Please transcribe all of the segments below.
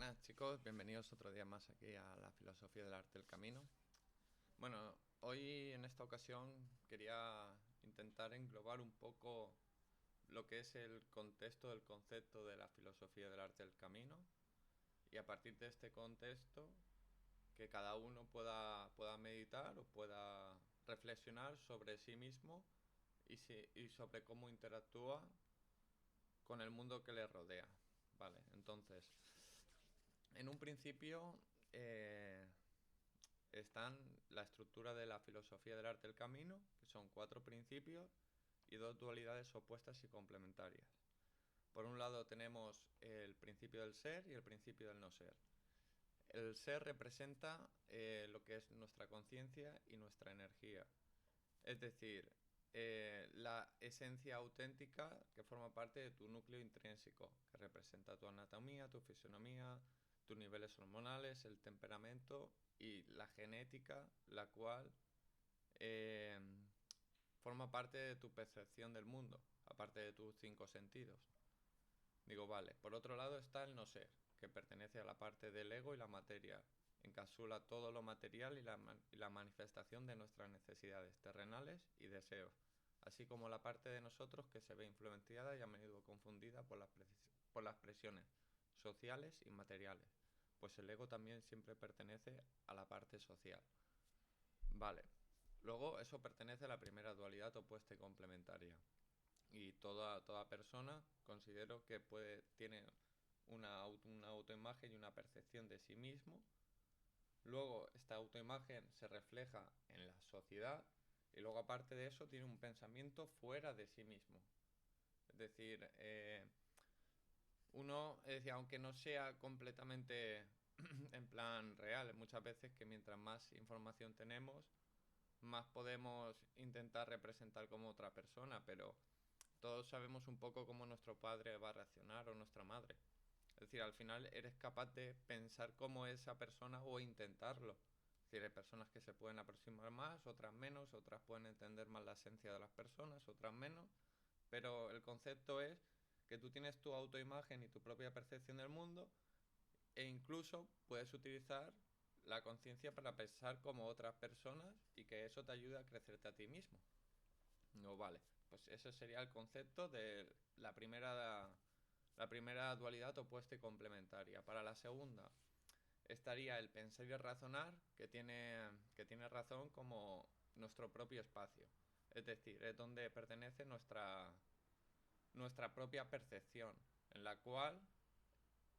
Buenas chicos, bienvenidos otro día más aquí a la filosofía del arte del camino. Bueno, hoy en esta ocasión quería intentar englobar un poco lo que es el contexto del concepto de la filosofía del arte del camino y a partir de este contexto que cada uno pueda meditar o pueda reflexionar sobre sí mismo y sobre cómo interactúa con el mundo que le rodea. Vale, entonces, en un principio están la estructura de la filosofía del arte del camino, que son 4 principios y 2 dualidades opuestas y complementarias. Por un lado tenemos el principio del ser y el principio del no ser. El ser representa lo que es nuestra conciencia y nuestra energía. Es decir, la esencia auténtica que forma parte de tu núcleo intrínseco, que representa tu anatomía, tu fisonomía, tus niveles hormonales, el temperamento y la genética, la cual eh, forma parte de tu percepción del mundo, aparte de tus 5 sentidos. Digo, vale. Por otro lado está el no ser, que pertenece a la parte del ego y la materia. Encapsula todo lo material y la manifestación de nuestras necesidades terrenales y deseos, así como la parte de nosotros que se ve influenciada y a menudo confundida por las presiones sociales y materiales, pues el ego también siempre pertenece a la parte social. Vale. Luego eso pertenece a la primera dualidad opuesta y complementaria. Y toda persona considero que tiene una autoimagen y una percepción de sí mismo. Luego esta autoimagen se refleja en la sociedad y luego aparte de eso tiene un pensamiento fuera de sí mismo. Es decir, aunque no sea completamente en plan real, muchas veces que mientras más información tenemos, más podemos intentar representar como otra persona, pero todos sabemos un poco cómo nuestro padre va a reaccionar o nuestra madre. Es decir, al final eres capaz de pensar como esa persona o intentarlo. Es decir, hay personas que se pueden aproximar más, otras menos, otras pueden entender más la esencia de las personas, otras menos, pero el concepto es que tú tienes tu autoimagen y tu propia percepción del mundo e incluso puedes utilizar la conciencia para pensar como otras personas y que eso te ayude a crecerte a ti mismo. No, vale. Pues ese sería el concepto de la primera dualidad opuesta y complementaria. Para la segunda estaría el pensar y el razonar, que tiene razón como nuestro propio espacio. Es decir, es donde pertenece nuestra propia percepción, en la cual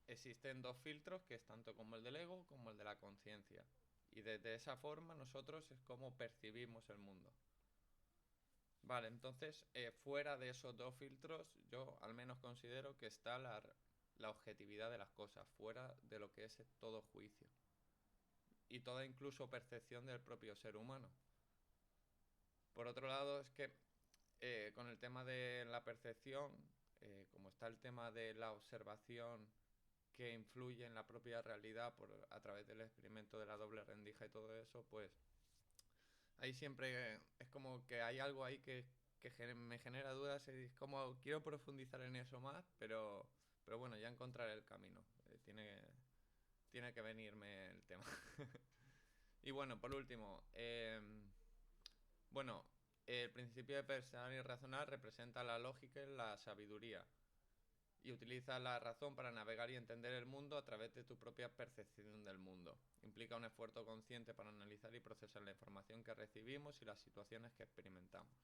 existen 2 filtros, que es tanto como el del ego como el de la conciencia. Y desde esa forma nosotros es como percibimos el mundo. Vale, entonces, fuera de esos 2 filtros, yo al menos considero que está la objetividad de las cosas, fuera de lo que es todo juicio y toda incluso percepción del propio ser humano. Por otro lado, es que con el tema de la percepción, como está el tema de la observación que influye en la propia realidad a través del experimento de la doble rendija y todo eso, pues ahí siempre es como que hay algo ahí que me genera dudas y es como quiero profundizar en eso más, pero bueno, ya encontraré el camino. Tiene que venirme el tema. Y bueno, por último, bueno, el principio de pensar y razonar representa la lógica y la sabiduría y utiliza la razón para navegar y entender el mundo a través de tu propia percepción del mundo. Implica un esfuerzo consciente para analizar y procesar la información que recibimos y las situaciones que experimentamos.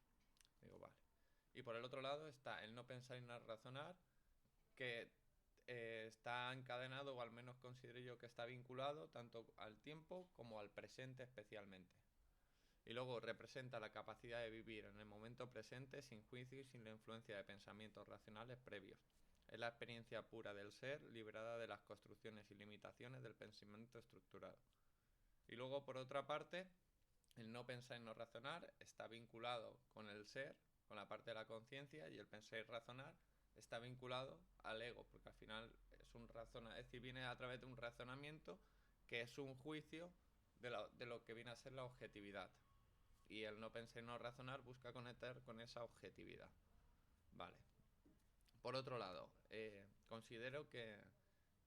Digo, vale. Y por el otro lado está el no pensar y no razonar, que está encadenado, o al menos considero yo que está vinculado tanto al tiempo como al presente especialmente. Y luego representa la capacidad de vivir en el momento presente sin juicio y sin la influencia de pensamientos racionales previos. Es la experiencia pura del ser, liberada de las construcciones y limitaciones del pensamiento estructurado. Y luego, por otra parte, el no pensar y no razonar está vinculado con el ser, con la parte de la conciencia, y el pensar y razonar está vinculado al ego, porque al final es decir, viene a través de un razonamiento que es un juicio de lo que viene a ser la objetividad. Y el no pensar y no razonar busca conectar con esa objetividad. Vale. Por otro lado, considero que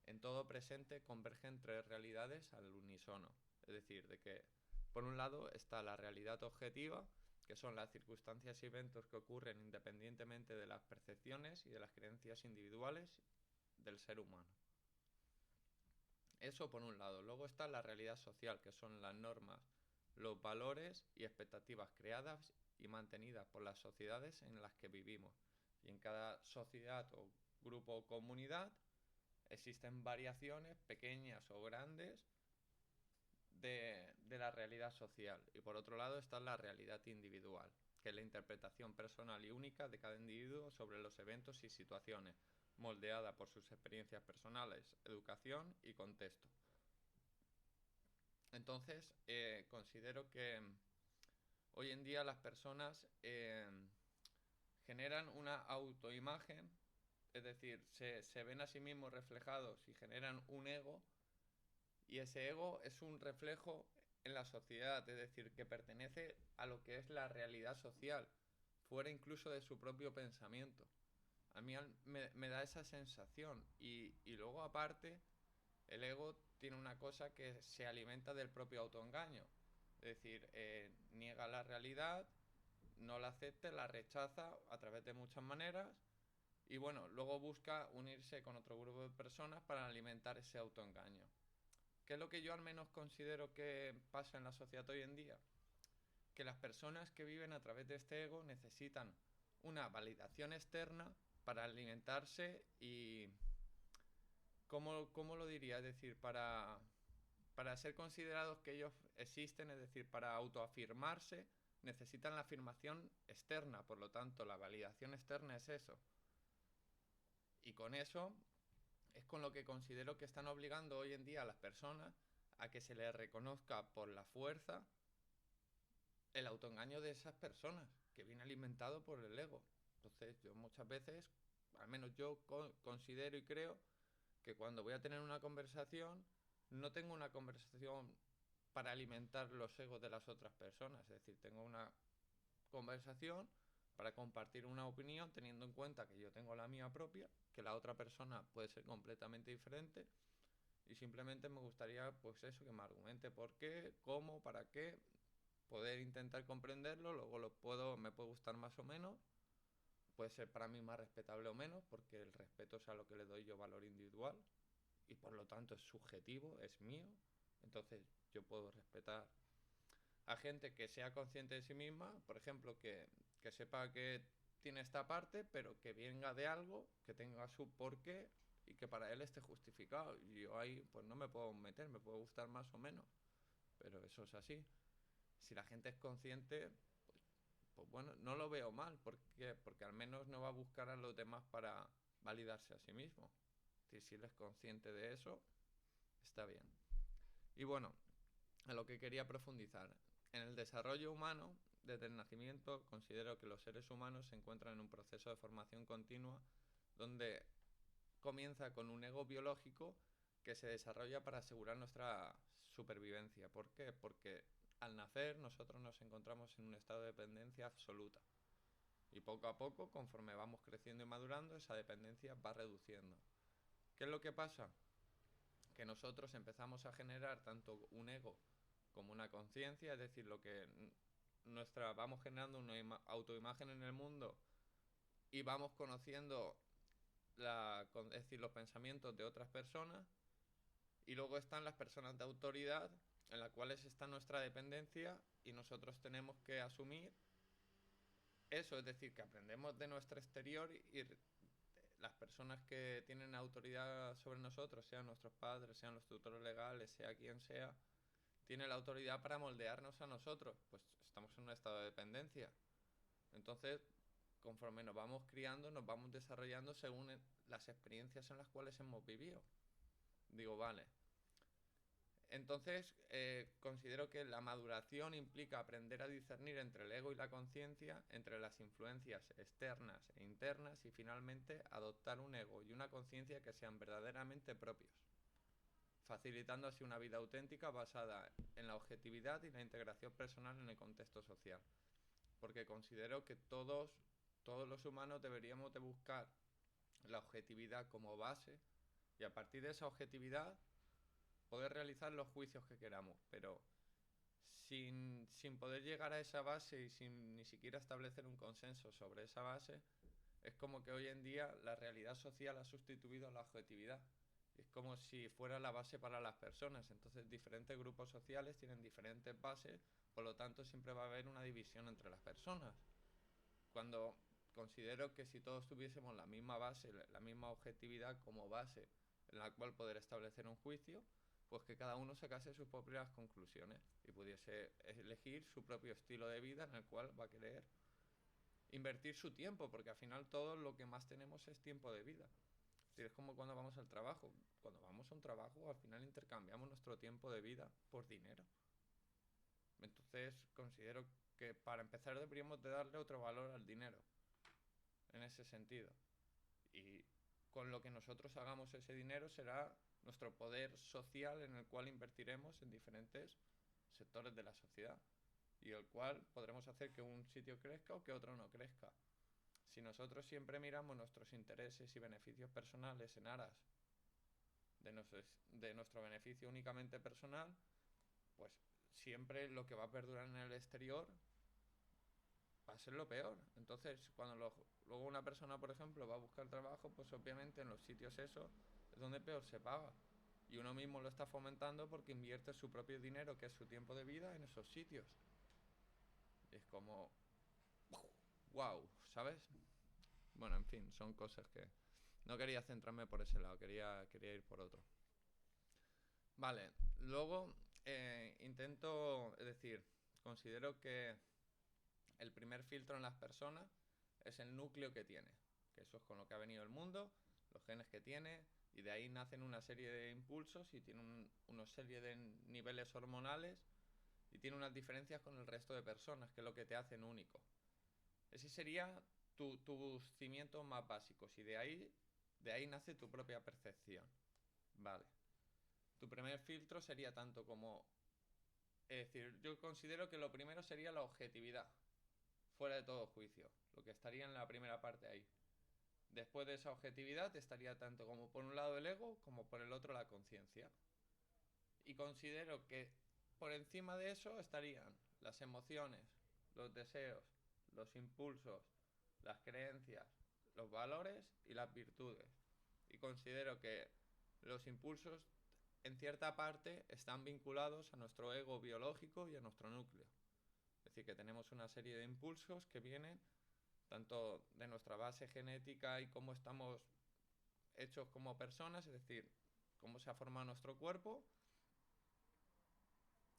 en todo presente convergen tres realidades al unísono. Es decir, de que por un lado está la realidad objetiva, que son las circunstancias y eventos que ocurren independientemente de las percepciones y de las creencias individuales del ser humano. Eso por un lado. Luego está la realidad social, que son las normas, los valores y expectativas creadas y mantenidas por las sociedades en las que vivimos. Y en cada sociedad o grupo o comunidad existen variaciones pequeñas o grandes de la realidad social. Y por otro lado está la realidad individual, que es la interpretación personal y única de cada individuo sobre los eventos y situaciones, moldeada por sus experiencias personales, educación y contexto. Entonces, considero que hoy en día las personas generan una autoimagen, es decir, se ven a sí mismos reflejados y generan un ego, y ese ego es un reflejo en la sociedad, es decir, que pertenece a lo que es la realidad social, fuera incluso de su propio pensamiento. A mí me da esa sensación, y luego aparte el ego tiene una cosa que se alimenta del propio autoengaño, es decir, niega la realidad, no la acepta, la rechaza a través de muchas maneras, y bueno, luego busca unirse con otro grupo de personas para alimentar ese autoengaño. ¿Qué es lo que yo al menos considero que pasa en la sociedad hoy en día? Que las personas que viven a través de este ego necesitan una validación externa para alimentarse y... ¿Cómo lo diría? Es decir, para ser considerados que ellos existen, es decir, para autoafirmarse, necesitan la afirmación externa. Por lo tanto, la validación externa es eso. Y con eso es con lo que considero que están obligando hoy en día a las personas a que se les reconozca por la fuerza el autoengaño de esas personas, que viene alimentado por el ego. Entonces, yo muchas veces, al menos yo considero y creo que cuando voy a tener una conversación, no tengo una conversación para alimentar los egos de las otras personas. Es decir, tengo una conversación para compartir una opinión teniendo en cuenta que yo tengo la mía propia, que la otra persona puede ser completamente diferente, y simplemente me gustaría, pues eso, que me argumente por qué, cómo, para qué, poder intentar comprenderlo. Luego me puede gustar más o menos, puede ser para mí más respetable o menos, porque el respeto es a lo que le doy yo valor individual y por lo tanto es subjetivo, es mío. Entonces yo puedo respetar a gente que sea consciente de sí misma, por ejemplo, que sepa que tiene esta parte, pero que venga de algo, que tenga su porqué y que para él esté justificado. Y yo ahí pues no me puedo meter, me puede gustar más o menos, pero eso es así. Si la gente es consciente, pues bueno, no lo veo mal. ¿Por qué? Porque al menos no va a buscar a los demás para validarse a sí mismo. Si él es consciente de eso, está bien. Y bueno, a lo que quería profundizar. En el desarrollo humano, desde el nacimiento, considero que los seres humanos se encuentran en un proceso de formación continua donde comienza con un ego biológico que se desarrolla para asegurar nuestra supervivencia. ¿Por qué? Porque al nacer nosotros nos encontramos en un estado de dependencia absoluta. Y poco a poco, conforme vamos creciendo y madurando, esa dependencia va reduciendo. ¿Qué es lo que pasa? Que nosotros empezamos a generar tanto un ego como una conciencia, es decir, vamos generando una autoimagen en el mundo y vamos conociendo es decir, los pensamientos de otras personas, y luego están las personas de autoridad en las cuales está nuestra dependencia y nosotros tenemos que asumir eso, es decir, que aprendemos de nuestro exterior y las personas que tienen autoridad sobre nosotros, sean nuestros padres, sean los tutores legales, sea quien sea, tiene la autoridad para moldearnos a nosotros. Pues estamos en un estado de dependencia. Entonces, conforme nos vamos criando, nos vamos desarrollando según las experiencias en las cuales hemos vivido. Digo, vale. Entonces, considero que la maduración implica aprender a discernir entre el ego y la conciencia, entre las influencias externas e internas, y finalmente adoptar un ego y una conciencia que sean verdaderamente propios, facilitando así una vida auténtica basada en la objetividad y la integración personal en el contexto social. Porque considero que todos los humanos deberíamos de buscar la objetividad como base Y a partir de esa objetividad poder realizar los juicios que queramos, pero sin poder llegar a esa base y sin ni siquiera establecer un consenso sobre esa base, es como que hoy en día la realidad social ha sustituido a la objetividad. Es como si fuera la base para las personas. Entonces diferentes grupos sociales tienen diferentes bases, por lo tanto siempre va a haber una división entre las personas. Cuando considero que si todos tuviésemos la misma base, la misma objetividad como base en la cual poder establecer un juicio, pues que cada uno sacase sus propias conclusiones y pudiese elegir su propio estilo de vida en el cual va a querer invertir su tiempo, porque al final todo lo que más tenemos es tiempo de vida. Es como cuando vamos al trabajo. Cuando vamos a un trabajo, al final intercambiamos nuestro tiempo de vida por dinero. Entonces considero que para empezar deberíamos de darle otro valor al dinero, en ese sentido. Y con lo que nosotros hagamos ese dinero será nuestro poder social en el cual invertiremos en diferentes sectores de la sociedad y el cual podremos hacer que un sitio crezca o que otro no crezca. Si nosotros siempre miramos nuestros intereses y beneficios personales en aras de nuestro beneficio únicamente personal, pues siempre lo que va a perdurar en el exterior va a ser lo peor. Entonces, cuando luego una persona, por ejemplo, va a buscar trabajo, pues obviamente en los sitios esos es donde peor se paga. Y uno mismo lo está fomentando porque invierte su propio dinero, que es su tiempo de vida, en esos sitios. Es como... ¡Wow! ¿Sabes? Bueno, en fin, son cosas que... No quería centrarme por ese lado, quería ir por otro. Vale, luego es decir, considero que el primer filtro en las personas es el núcleo que tiene, que eso es con lo que ha venido el mundo, los genes que tiene, y de ahí nacen una serie de impulsos y tiene una serie de niveles hormonales y tiene unas diferencias con el resto de personas, que es lo que te hacen único. Ese sería tus cimientos más básicos y de ahí nace tu propia percepción. Vale. Tu primer filtro sería tanto como... Es decir, yo considero que lo primero sería la objetividad, fuera de todo juicio, lo que estaría en la primera parte ahí. Después de esa objetividad estaría tanto como por un lado el ego como por el otro la conciencia. Y considero que por encima de eso estarían las emociones, los deseos, los impulsos, las creencias, los valores y las virtudes. Y considero que los impulsos en cierta parte están vinculados a nuestro ego biológico y a nuestro núcleo. Es decir, que tenemos una serie de impulsos que vienen tanto de nuestra base genética y cómo estamos hechos como personas, es decir, cómo se ha formado nuestro cuerpo.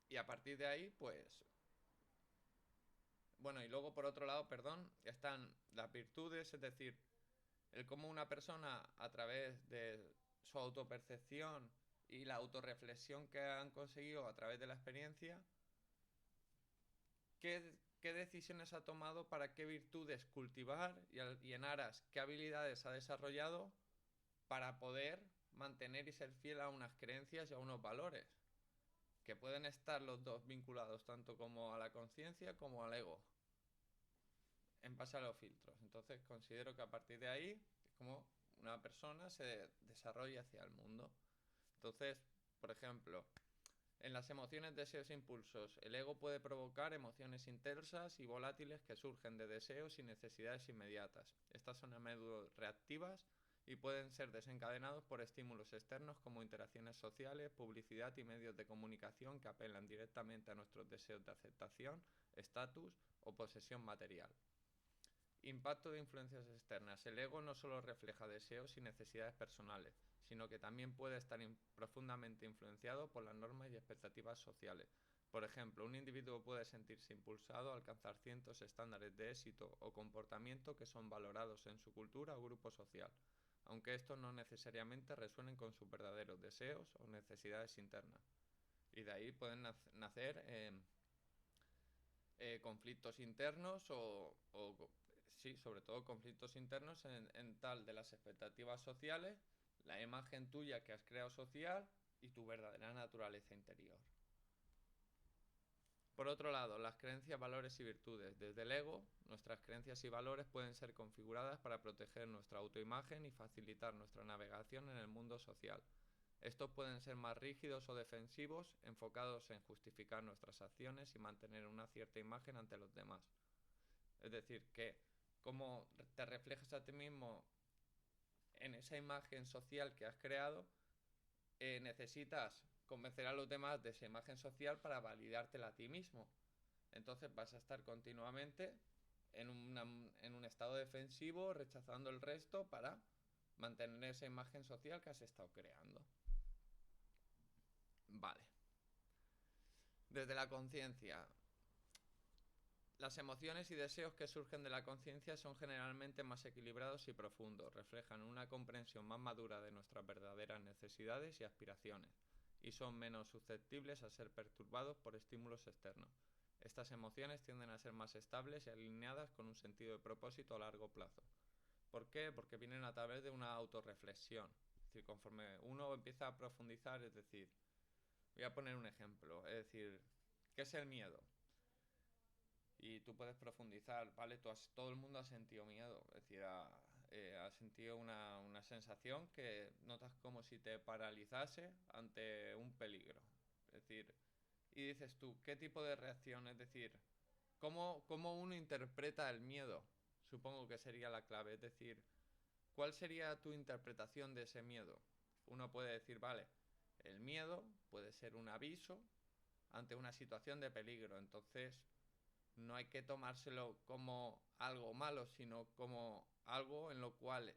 Y a partir de ahí, pues... Bueno, y luego por otro lado, perdón, están las virtudes, es decir, el cómo una persona a través de su autopercepción y la autorreflexión que han conseguido a través de la experiencia, qué decisiones ha tomado para qué virtudes cultivar y en aras qué habilidades ha desarrollado para poder mantener y ser fiel a unas creencias y a unos valores, que pueden estar los dos vinculados tanto como a la conciencia como al ego, en base a los filtros. Entonces considero que a partir de ahí es como una persona se desarrolla hacia el mundo. Entonces, por ejemplo, en las emociones, deseos e impulsos, el ego puede provocar emociones intensas y volátiles que surgen de deseos y necesidades inmediatas. Estas son a menudo reactivas y pueden ser desencadenados por estímulos externos como interacciones sociales, publicidad y medios de comunicación que apelan directamente a nuestros deseos de aceptación, estatus o posesión material. Impacto de influencias externas. El ego no solo refleja deseos y necesidades personales, sino que también puede estar profundamente influenciado por las normas y expectativas sociales. Por ejemplo, un individuo puede sentirse impulsado a alcanzar ciertos estándares de éxito o comportamiento que son valorados en su cultura o grupo social, aunque estos no necesariamente resuenen con sus verdaderos deseos o necesidades internas. Y de ahí pueden nacer conflictos internos sí, sobre todo conflictos internos en tal de las expectativas sociales, la imagen tuya que has creado social y tu verdadera naturaleza interior. Por otro lado, las creencias, valores y virtudes. Desde el ego, nuestras creencias y valores pueden ser configuradas para proteger nuestra autoimagen y facilitar nuestra navegación en el mundo social. Estos pueden ser más rígidos o defensivos, enfocados en justificar nuestras acciones y mantener una cierta imagen ante los demás. Es decir, que como te reflejas a ti mismo en esa imagen social que has creado, necesitas convencer a los demás de esa imagen social para validártela a ti mismo. Entonces vas a estar continuamente en un estado defensivo, rechazando el resto para mantener esa imagen social que has estado creando. Vale. Desde la conciencia. Las emociones y deseos que surgen de la conciencia son generalmente más equilibrados y profundos, reflejan una comprensión más madura de nuestras verdaderas necesidades y aspiraciones, y son menos susceptibles a ser perturbados por estímulos externos. Estas emociones tienden a ser más estables y alineadas con un sentido de propósito a largo plazo. ¿Por qué? Porque vienen a través de una autorreflexión. Es decir, conforme uno empieza a profundizar, es decir, voy a poner un ejemplo, es decir, ¿qué es el miedo? Y tú puedes profundizar, ¿vale? Todo el mundo ha sentido miedo, es decir, ha sentido una sensación que notas como si te paralizase ante un peligro. Es decir, y dices tú, ¿qué tipo de reacción? Es decir, ¿cómo uno interpreta el miedo? Supongo que sería la clave. Es decir, ¿cuál sería tu interpretación de ese miedo? Uno puede decir, vale, el miedo puede ser un aviso ante una situación de peligro. Entonces, no hay que tomárselo como algo malo, sino como algo en lo cual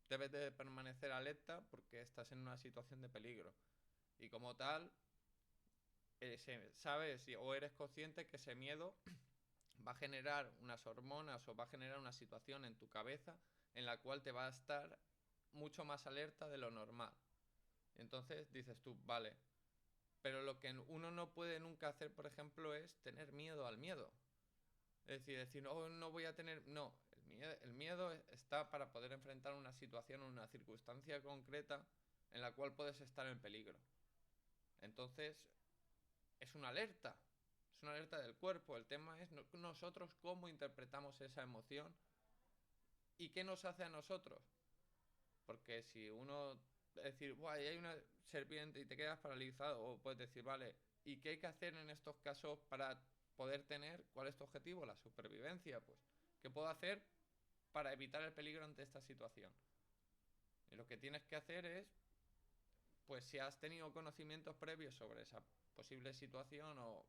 debes de permanecer alerta porque estás en una situación de peligro. Y como tal, sabes o eres consciente que ese miedo va a generar unas hormonas o va a generar una situación en tu cabeza en la cual te va a estar mucho más alerta de lo normal. Entonces dices tú, vale, pero lo que uno no puede nunca hacer, por ejemplo, es tener miedo al miedo. Es decir, no voy a tener... No, el miedo está para poder enfrentar una situación o una circunstancia concreta en la cual puedes estar en peligro. Entonces, es una alerta. Es una alerta del cuerpo. El tema es nosotros cómo interpretamos esa emoción y qué nos hace a nosotros. Porque si uno... Es decir, ahí hay una serpiente y te quedas paralizado. O puedes decir, vale, ¿y qué hay que hacer en estos casos para poder tener, cuál es tu objetivo? La supervivencia, pues. ¿Qué puedo hacer para evitar el peligro ante esta situación? Y lo que tienes que hacer es, pues si has tenido conocimientos previos sobre esa posible situación o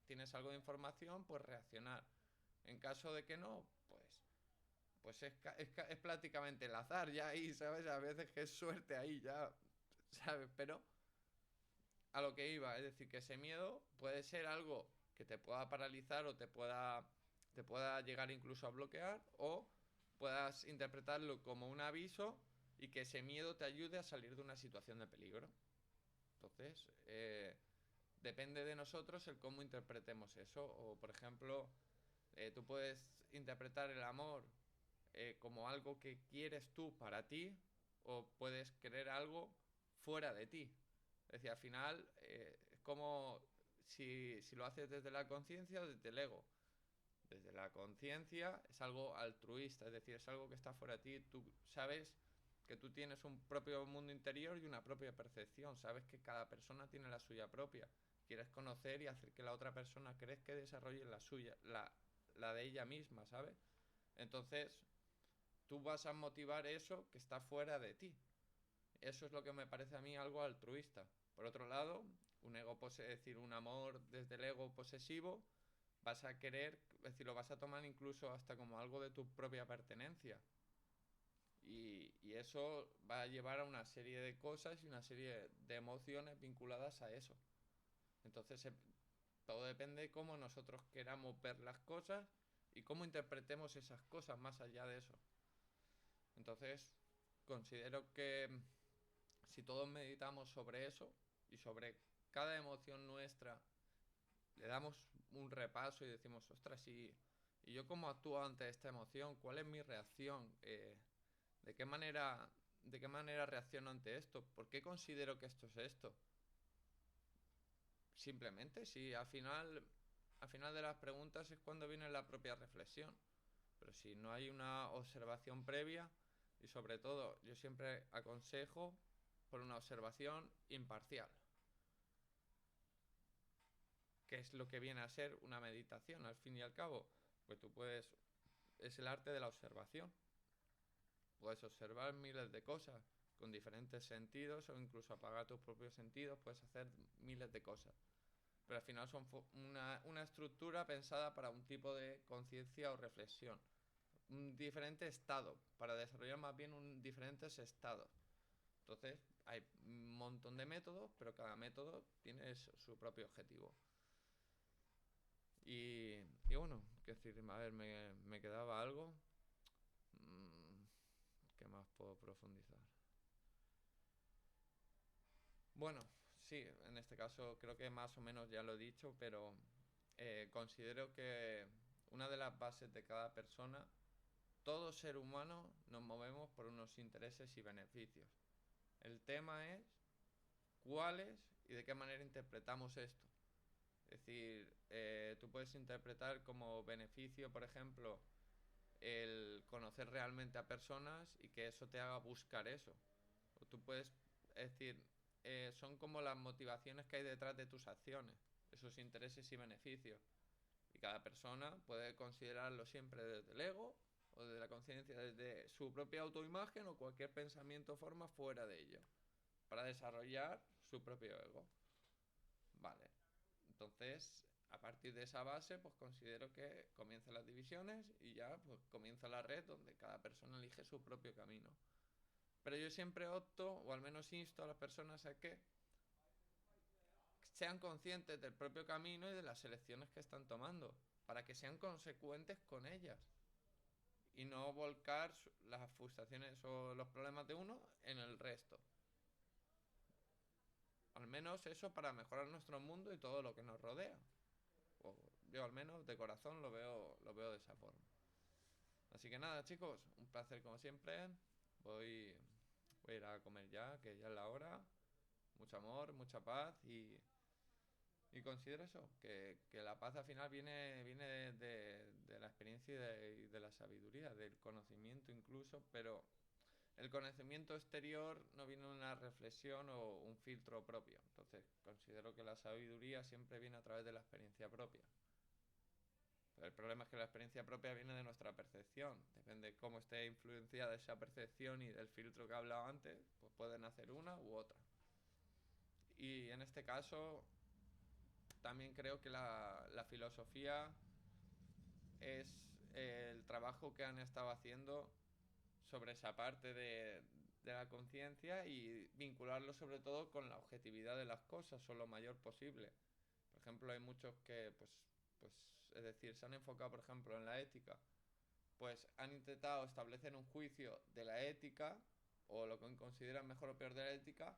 tienes algo de información, pues reaccionar. En caso de que no, pues es prácticamente el azar ya ahí, ¿sabes? A veces que es suerte ahí ya, ¿sabes? Pero a lo que iba, es decir, que ese miedo puede ser algo que te pueda paralizar o te pueda llegar incluso a bloquear, o puedas interpretarlo como un aviso y que ese miedo te ayude a salir de una situación de peligro. Entonces, depende de nosotros el cómo interpretemos eso. O, por ejemplo, tú puedes interpretar el amor como algo que quieres tú para ti, o puedes querer algo fuera de ti. Es decir, al final es como si lo haces desde la conciencia o desde el ego. Desde la conciencia es algo altruista, es decir, es algo que está fuera de ti. Tú sabes que tú tienes un propio mundo interior y una propia percepción. Sabes que cada persona tiene la suya propia. Quieres conocer y hacer que la otra persona crees que desarrolle la suya, la de ella misma, ¿sabes? Entonces, tú vas a motivar eso que está fuera de ti. Eso es lo que me parece a mí algo altruista. Por otro lado, un ego es decir, un amor desde el ego posesivo, vas a querer, es decir, lo vas a tomar incluso hasta como algo de tu propia pertenencia. Y eso va a llevar a una serie de cosas y una serie de emociones vinculadas a eso. Entonces, todo depende de cómo nosotros queramos ver las cosas y cómo interpretemos esas cosas más allá de eso. Entonces, considero que si todos meditamos sobre eso y sobre cada emoción nuestra, le damos un repaso y decimos, ostras, ¿y yo cómo actúo ante esta emoción? ¿Cuál es mi reacción? ¿De qué manera reacciono ante esto? ¿Por qué considero que esto es esto? Simplemente, si al final al final de las preguntas es cuando viene la propia reflexión. Pero si no hay una observación previa, y sobre todo yo siempre aconsejo por una observación imparcial, que es lo que viene a ser una meditación, al fin y al cabo. Pues tú puedes, es el arte de la observación. Puedes observar miles de cosas con diferentes sentidos o incluso apagar tus propios sentidos, puedes hacer miles de cosas. Pero al final son una estructura pensada para un tipo de conciencia o reflexión. Un diferente estado, para desarrollar más bien diferentes estados. Entonces, hay un montón de métodos, pero cada método tiene su propio objetivo. Y bueno, qué decir, a ver, me quedaba algo. ¿Qué más puedo profundizar? Bueno, sí, en este caso creo que más o menos ya lo he dicho, pero considero que una de las bases de cada persona, todo ser humano nos movemos por unos intereses y beneficios. El tema es cuáles y de qué manera interpretamos esto. Es decir, tú puedes interpretar como beneficio, por ejemplo, el conocer realmente a personas y que eso te haga buscar eso. O tú puedes, es decir, son como las motivaciones que hay detrás de tus acciones, esos intereses y beneficios. Y cada persona puede considerarlo siempre desde el ego o desde la conciencia, desde su propia autoimagen o cualquier pensamiento o forma fuera de ello, para desarrollar su propio ego. Vale. Entonces, a partir de esa base, pues considero que comienzan las divisiones y ya pues comienza la red donde cada persona elige su propio camino. Pero yo siempre opto, o al menos insto a las personas a que sean conscientes del propio camino y de las elecciones que están tomando, para que sean consecuentes con ellas y no volcar las frustraciones o los problemas de uno en el resto. Al menos eso para mejorar nuestro mundo y todo lo que nos rodea. O yo al menos de corazón lo veo de esa forma. Así que nada, chicos, un placer como siempre. Voy a ir a comer ya, que ya es la hora. Mucho amor, mucha paz y considero eso, que la paz al final viene de la experiencia y de la sabiduría, del conocimiento incluso, pero el conocimiento exterior no viene de una reflexión o un filtro propio. Entonces considero que la sabiduría siempre viene a través de la experiencia propia. Pero el problema es que la experiencia propia viene de nuestra percepción. Depende de cómo esté influenciada esa percepción y del filtro que he hablado antes, pues pueden hacer una u otra. Y en este caso, también creo que la filosofía es el trabajo que han estado haciendo sobre esa parte de la conciencia y vincularlo sobre todo con la objetividad de las cosas o lo mayor posible. Por ejemplo, hay muchos que, pues, es decir, se han enfocado, por ejemplo, en la ética. Pues han intentado establecer un juicio de la ética o lo que consideran mejor o peor de la ética,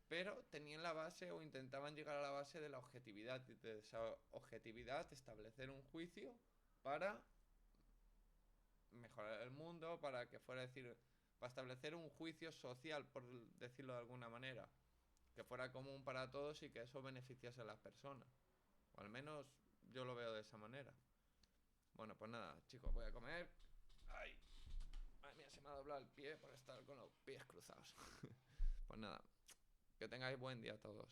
pero tenían la base o intentaban llegar a la base de la objetividad, de esa objetividad establecer un juicio para mejorar el mundo, para que fuera decir, para establecer un juicio social, por decirlo de alguna manera, que fuera común para todos y que eso beneficiase a las personas. O al menos yo lo veo de esa manera. Bueno, pues nada, chicos, voy a comer. Ay, ay, mira, se me ha doblado el pie por estar con los pies cruzados. Pues nada, que tengáis buen día a todos.